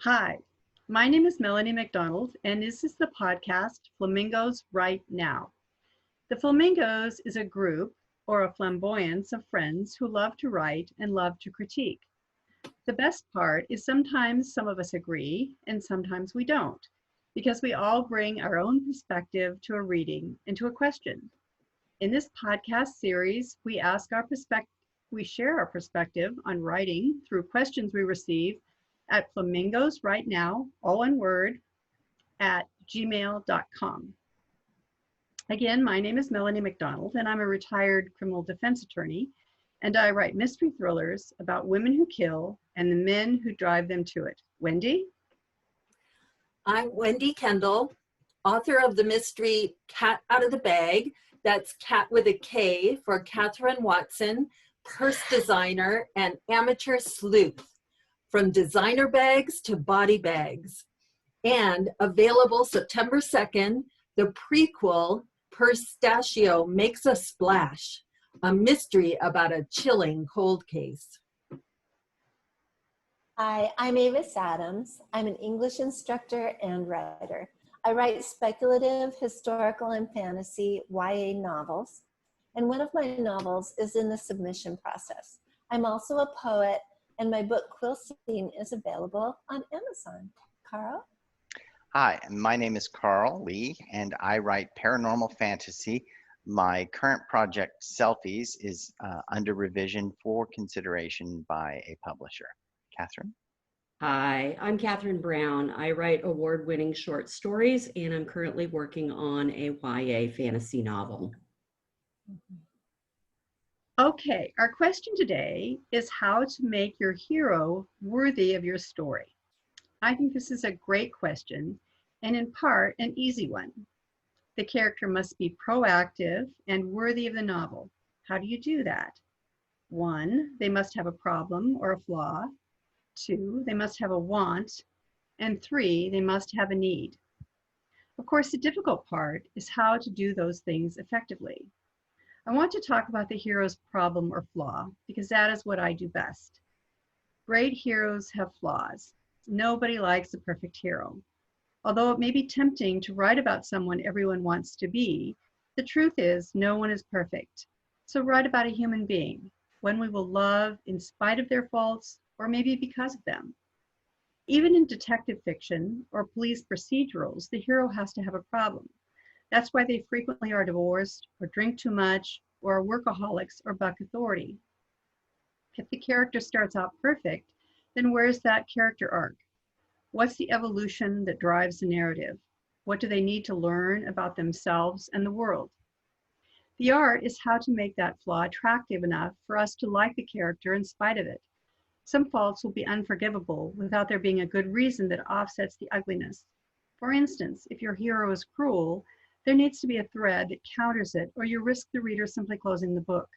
Hi, my name is Melanie McDonald, and this is the podcast Flamingos Write Now. The Flamingos is a group or a flamboyance of friends who love to write and love to critique. The best part is sometimes some of us agree and sometimes we don't, because we all bring our own perspective to a reading and to a question. In this podcast series, we share our perspective on writing through questions we receive at Flamingos Right Now, all one word, at gmail.com. Again, my name is Melanie McDonald, and I'm a retired criminal defense attorney, and I write mystery thrillers about women who kill and the men who drive them to it. Wendy? I'm Wendy Kendall, author of the mystery Cat Out of the Bag. That's Cat with a K for Catherine Watson, purse designer and amateur sleuth. From designer bags to body bags. And available September 2nd, the prequel, Pistachio Makes a Splash, a mystery about a chilling cold case. Hi, I'm Avis Adams. I'm an English instructor and writer. I write speculative, historical, and fantasy YA novels. And one of my novels is in the submission process. I'm also a poet, and my book, Quill Scene, is available on Amazon. Carl? Hi, my name is Carl Lee, and I write paranormal fantasy. My current project, Selfies, is under revision for consideration by a publisher. Catherine? Hi, I'm Catherine Brown. I write award-winning short stories, and I'm currently working on a YA fantasy novel. Okay, our question today is how to make your hero worthy of your story. I think this is a great question, and in part, an easy one. The character must be proactive and worthy of the novel. How do you do that? 1, they must have a problem or a flaw. 2, they must have a want. And 3, they must have a need. Of course, the difficult part is how to do those things effectively. I want to talk about the hero's problem or flaw because that is what I do best. Great heroes have flaws. Nobody likes a perfect hero. Although it may be tempting to write about someone everyone wants to be, the truth is no one is perfect. So write about a human being, one we will love in spite of their faults or maybe because of them. Even in detective fiction or police procedurals, the hero has to have a problem. That's why they frequently are divorced or drink too much or are workaholics or buck authority. If the character starts out perfect, then where's that character arc? What's the evolution that drives the narrative? What do they need to learn about themselves and the world? The art is how to make that flaw attractive enough for us to like the character in spite of it. Some faults will be unforgivable without there being a good reason that offsets the ugliness. For instance, if your hero is cruel, there needs to be a thread that counters it, or you risk the reader simply closing the book.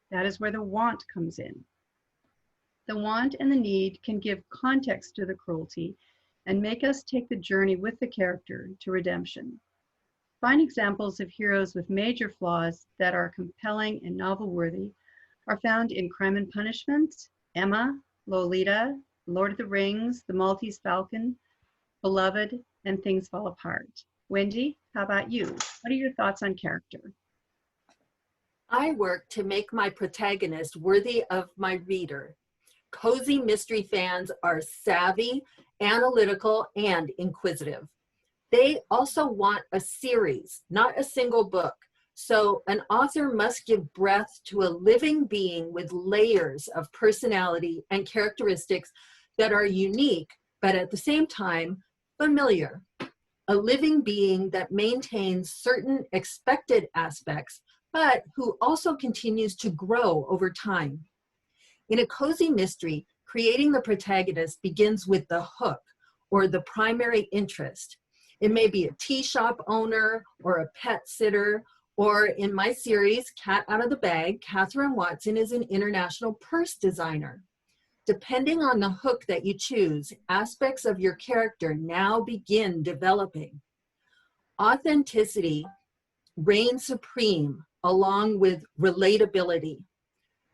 That is where the want comes in. The want and the need can give context to the cruelty and make us take the journey with the character to redemption. Fine examples of heroes with major flaws that are compelling and novel-worthy are found in Crime and Punishment, Emma, Lolita, Lord of the Rings, The Maltese Falcon, Beloved, and Things Fall Apart. Wendy, how about you? What are your thoughts on character? I work to make my protagonist worthy of my reader. Cozy mystery fans are savvy, analytical, and inquisitive. They also want a series, not a single book. So an author must give breath to a living being with layers of personality and characteristics that are unique, but at the same time, familiar. A living being that maintains certain expected aspects, but who also continues to grow over time. In a cozy mystery, creating the protagonist begins with the hook or the primary interest. It may be a tea shop owner or a pet sitter, or in my series, Cat Out of the Bag, Catherine Watson is an international purse designer. Depending on the hook that you choose, aspects of your character now begin developing. Authenticity reigns supreme along with relatability.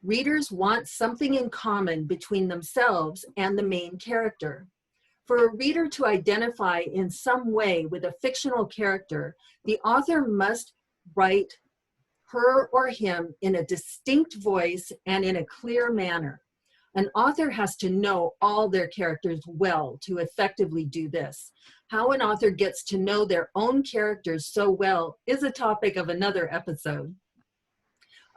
Readers want something in common between themselves and the main character. For a reader to identify in some way with a fictional character, the author must write her or him in a distinct voice and in a clear manner. An author has to know all their characters well to effectively do this. How an author gets to know their own characters so well is a topic of another episode.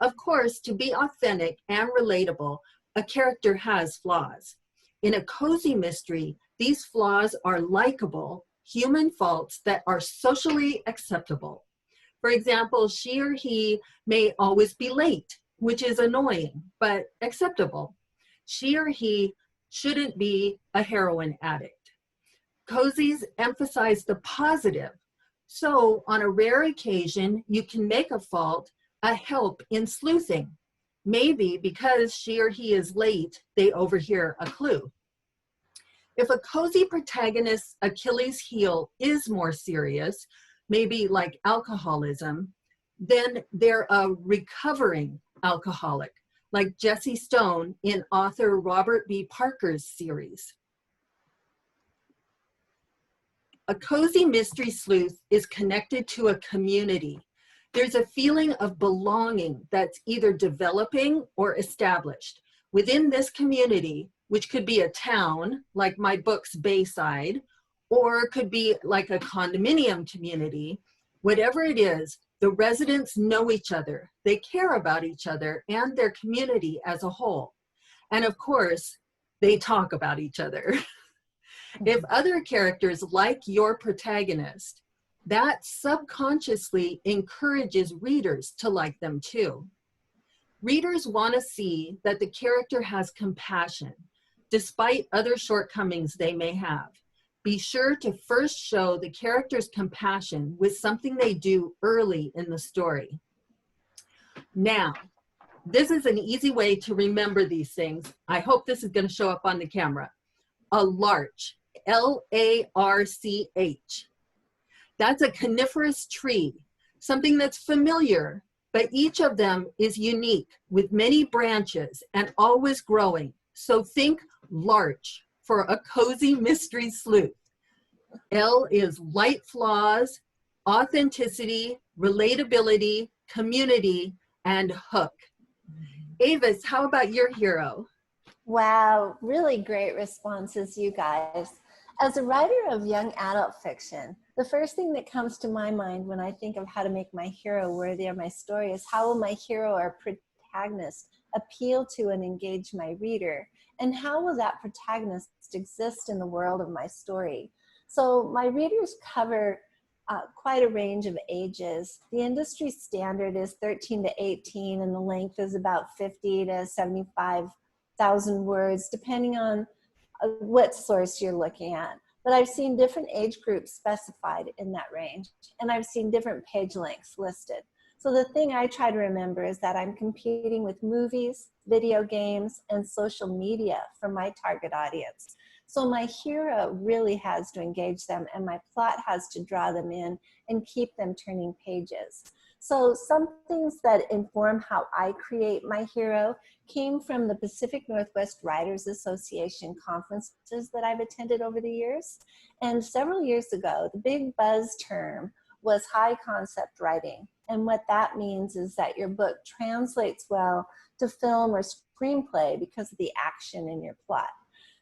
Of course, to be authentic and relatable, a character has flaws. In a cozy mystery, these flaws are likable, human faults that are socially acceptable. For example, she or he may always be late, which is annoying, but acceptable. She or he shouldn't be a heroin addict. Cozies emphasize the positive. So on a rare occasion, you can make a fault a help in sleuthing. Maybe because she or he is late, they overhear a clue. If a cozy protagonist's Achilles heel is more serious, maybe like alcoholism, then they're a recovering alcoholic, like Jessie Stone in author Robert B. Parker's series. A cozy mystery sleuth is connected to a community. There's a feeling of belonging that's either developing or established. Within this community, which could be a town, like my book's Bayside, or it could be like a condominium community, whatever it is, the residents know each other. They care about each other and their community as a whole. And of course, they talk about each other. If other characters like your protagonist, that subconsciously encourages readers to like them too. Readers want to see that the character has compassion, despite other shortcomings they may have. Be sure to first show the character's compassion with something they do early in the story. Now, this is an easy way to remember these things. I hope this is going to show up on the camera. A larch, L-A-R-C-H. That's a coniferous tree, something that's familiar, but each of them is unique with many branches and always growing. So think larch for a cozy mystery sleuth. L is light flaws, authenticity, relatability, community, and hook. Avis, how about your hero? Wow, really great responses, you guys. As a writer of young adult fiction, the first thing that comes to my mind when I think of how to make my hero worthy of my story is how will my hero or protagonist appeal to and engage my reader? And how will that protagonist exist in the world of my story? So my readers cover quite a range of ages. The industry standard is 13 to 18, and the length is about 50 to 75,000 words, depending on what source you're looking at. But I've seen different age groups specified in that range, and I've seen different page lengths listed. So the thing I try to remember is that I'm competing with movies, video games, and social media for my target audience. So my hero really has to engage them, and my plot has to draw them in and keep them turning pages. So some things that inform how I create my hero came from the Pacific Northwest Writers Association conferences that I've attended over the years. And several years ago, the big buzz term was high concept writing. And what that means is that your book translates well to film or screenplay because of the action in your plot.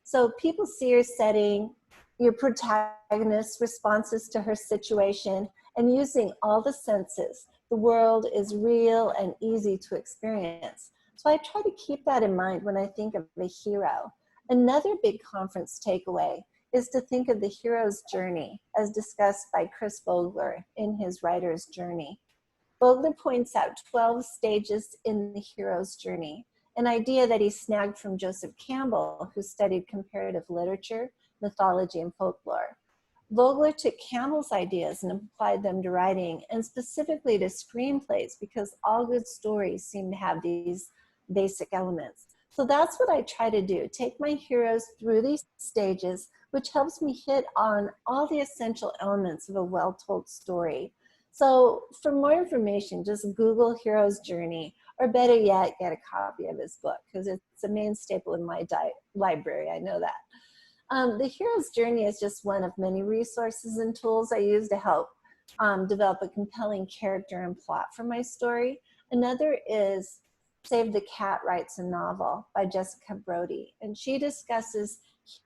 So people see your setting, your protagonist's responses to her situation, and using all the senses. The world is real and easy to experience. So I try to keep that in mind when I think of a hero. Another big conference takeaway is to think of the hero's journey as discussed by Chris Vogler in his writer's journey. Vogler points out 12 stages in the hero's journey, an idea that he snagged from Joseph Campbell, who studied comparative literature, mythology, and folklore. Vogler took Campbell's ideas and applied them to writing, and specifically to screenplays, because all good stories seem to have these basic elements. So that's what I try to do, take my heroes through these stages, which helps me hit on all the essential elements of a well-told story. So for more information, just Google Hero's Journey, or better yet, get a copy of his book, because it's a main staple in my library, I know that. The hero's journey is just one of many resources and tools I use to help develop a compelling character and plot for my story. Another is Save the Cat Writes a Novel by Jessica Brody, and she discusses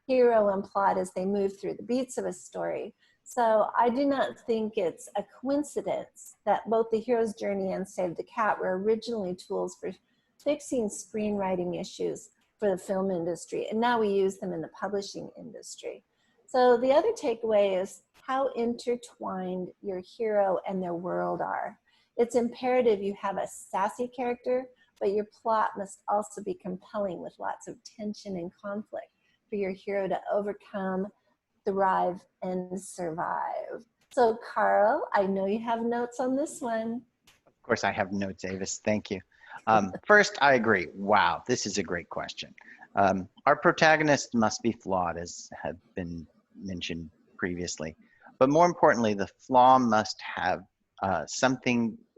hero and plot as they move through the beats of a story. So I do not think it's a coincidence that both the hero's journey and Save the Cat were originally tools for fixing screenwriting issues for the film industry, and now we use them in the publishing industry. So the other takeaway is how intertwined your hero and their world are. It's imperative you have a sassy character, but your plot must also be compelling with lots of tension and conflict for your hero to overcome, thrive, and survive. So Carl, I know you have notes on this one. Of course, I have notes, Avis. Thank you. First, I agree. Wow, this is a great question. Our protagonist must be flawed, as have been mentioned previously. But more importantly, the flaw must have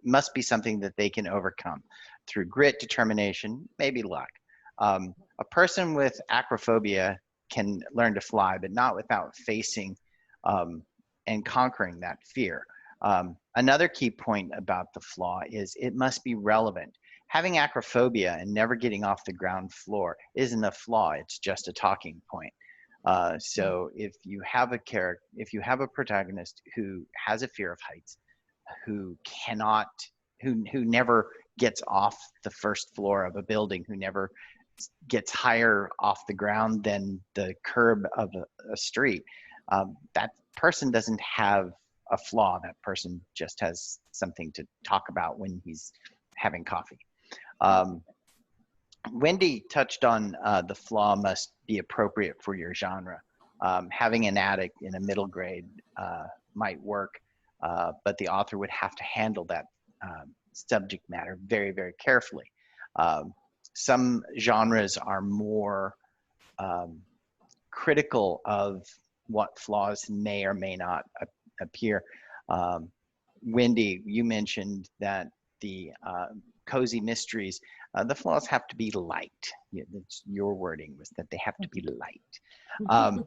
must be something that they can overcome through grit, determination, maybe luck. A person with acrophobia can learn to fly, but not without facing and conquering that fear. Another key point about the flaw is it must be relevant. Having acrophobia and never getting off the ground floor isn't a flaw, it's just a talking point. So if you have a protagonist who has a fear of heights, who never gets off the first floor of a building, who never gets higher off the ground than the curb of a street, that person doesn't have a flaw. That person just has something to talk about when he's having coffee. Wendy touched on the flaw must be appropriate for your genre. Having an addict in a middle grade might work, but the author would have to handle that subject matter very, very carefully. Some genres are more critical of what flaws may or may not appear. Wendy, you mentioned that the cozy mysteries, the flaws have to be light. Your wording was that they have to be light.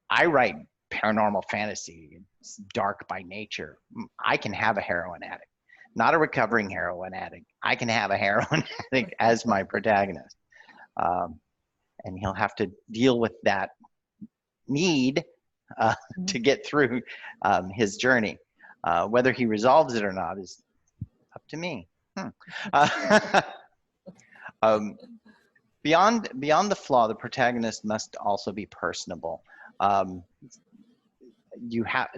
I write paranormal fantasy. It's dark by nature. I can have a heroin addict, not a recovering heroin addict. I can have a heroin addict as my protagonist. And he'll have to deal with that need to get through his journey. Whether he resolves it or not is up to me. Beyond the flaw, the protagonist must also be personable. You have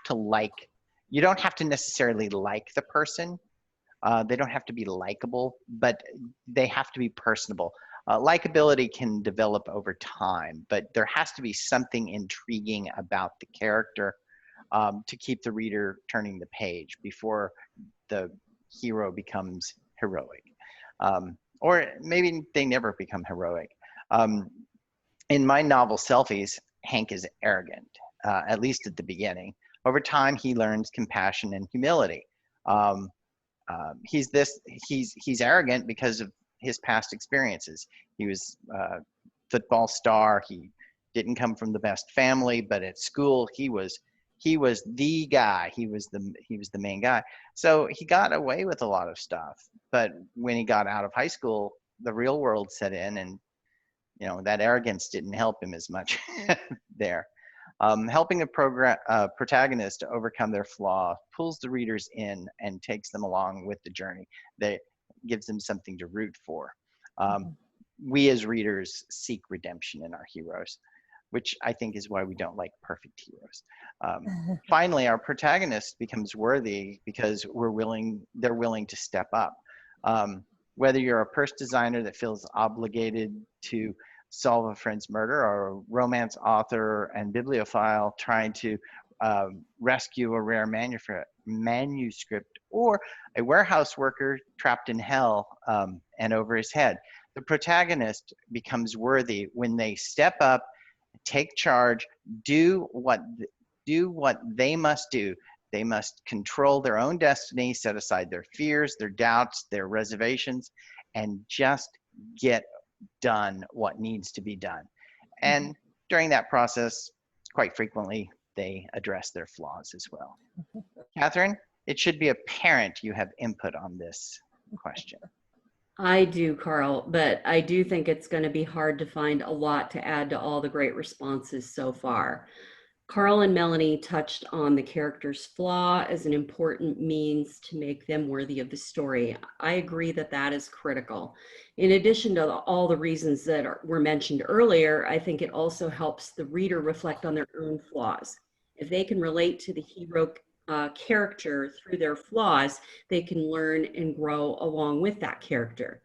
to like. You don't have to necessarily like the person. They don't have to be likable, but they have to be personable. Likability can develop over time, but there has to be something intriguing about the character to keep the reader turning the page before the hero becomes heroic. Or maybe they never become heroic. In my novel, Selfies, Hank is arrogant, at least at the beginning. Over time, he learns compassion and humility. He's arrogant because of his past experiences. He was a football star. He didn't come from the best family, but at school he was the guy. He was the main guy. So he got away with a lot of stuff. But when he got out of high school, the real world set in, and that arrogance didn't help him as much there. Helping a protagonist to overcome their flaw pulls the readers in and takes them along with the journey. That gives them something to root for. We as readers seek redemption in our heroes, which I think is why we don't like perfect heroes. Finally, our protagonist becomes worthy because they're willing to step up. Whether you're a purse designer that feels obligated to solve a friend's murder, or a romance author and bibliophile trying to rescue a rare manuscript, or a warehouse worker trapped in hell and over his head, the protagonist becomes worthy when they step up, take charge, do what they must do. They must control their own destiny, set aside their fears, their doubts, their reservations, and just get done what needs to be done. And during that process, quite frequently, they address their flaws as well. Catherine, it should be apparent you have input on this question. I do, Carl, but I do think it's going to be hard to find a lot to add to all the great responses so far. Carl and Melanie touched on the character's flaw as an important means to make them worthy of the story. I agree that that is critical. In addition to all the reasons that were mentioned earlier, I think it also helps the reader reflect on their own flaws. If they can relate to the hero character through their flaws, they can learn and grow along with that character.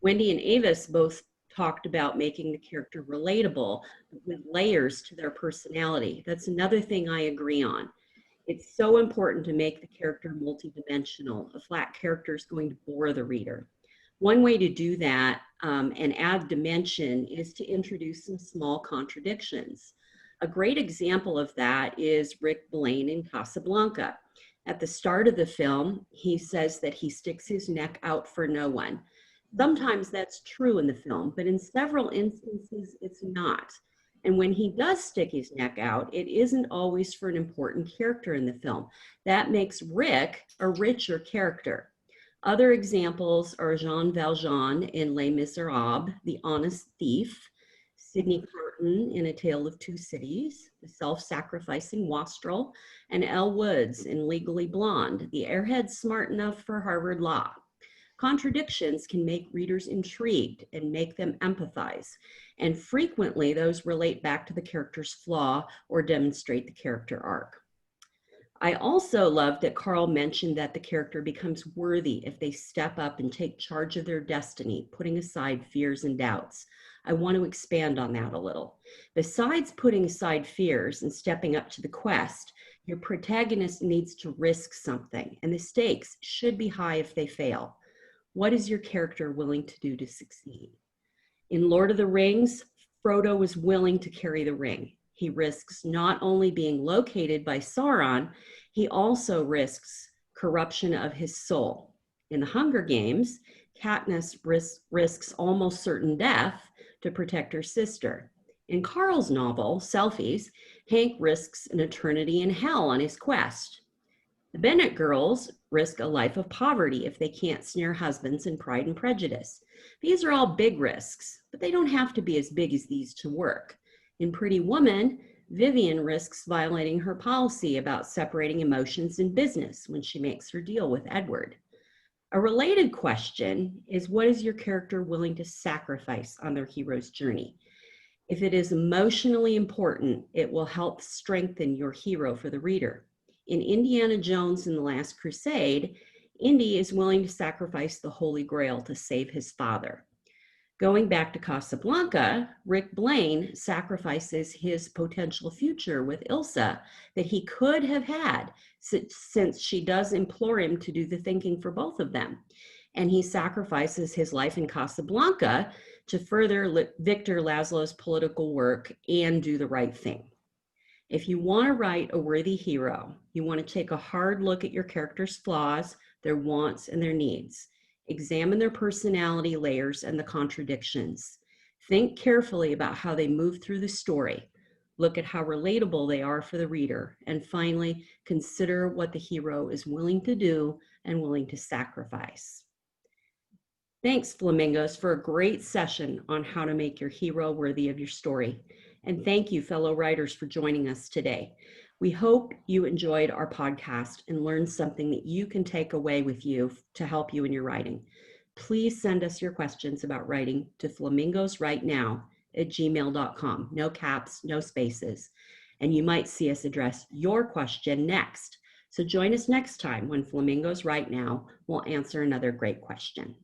Wendy and Avis both talked about making the character relatable with layers to their personality. That's another thing I agree on. It's so important to make the character multidimensional. A flat character is going to bore the reader. One way to do that and add dimension is to introduce some small contradictions. A great example of that is Rick Blaine in Casablanca. At the start of the film, he says that he sticks his neck out for no one. Sometimes that's true in the film, but in several instances, it's not. And when he does stick his neck out, it isn't always for an important character in the film. That makes Rick a richer character. Other examples are Jean Valjean in Les Miserables, the honest thief, Sidney Carton in A Tale of Two Cities, the self-sacrificing wastrel, and Elle Woods in Legally Blonde, the airhead smart enough for Harvard Law. Contradictions can make readers intrigued and make them empathize, and frequently those relate back to the character's flaw or demonstrate the character arc. I also love that Carl mentioned that the character becomes worthy if they step up and take charge of their destiny, putting aside fears and doubts. I want to expand on that a little. Besides putting aside fears and stepping up to the quest, your protagonist needs to risk something, and the stakes should be high if they fail. What is your character willing to do to succeed? In Lord of the Rings, Frodo was willing to carry the ring. He risks not only being located by Sauron, he also risks corruption of his soul. In the Hunger Games, Katniss risks almost certain death to protect her sister. In Carl's novel, Selfies, Hank risks an eternity in hell on his quest. The Bennett girls risk a life of poverty if they can't snare husbands in Pride and Prejudice. These are all big risks, but they don't have to be as big as these to work. In Pretty Woman, Vivian risks violating her policy about separating emotions and business when she makes her deal with Edward. A related question is, what is your character willing to sacrifice on their hero's journey? If it is emotionally important, it will help strengthen your hero for the reader. In Indiana Jones and the Last Crusade, Indy is willing to sacrifice the Holy Grail to save his father. Going back to Casablanca, Rick Blaine sacrifices his potential future with Ilsa that he could have had, since she does implore him to do the thinking for both of them. And he sacrifices his life in Casablanca to further Victor Laszlo's political work and do the right thing. If you want to write a worthy hero, you want to take a hard look at your character's flaws, their wants, and their needs. Examine their personality layers and the contradictions. Think carefully about how they move through the story. Look at how relatable they are for the reader. And finally, consider what the hero is willing to do and willing to sacrifice. Thanks, Flamingos, for a great session on how to make your hero worthy of your story. And thank you, fellow writers, for joining us today. We hope you enjoyed our podcast and learned something that you can take away with you to help you in your writing. Please send us your questions about writing to flamingoswritenow@gmail.com. No caps, no spaces. And you might see us address your question next. So join us next time when Flamingos Write Now will answer another great question.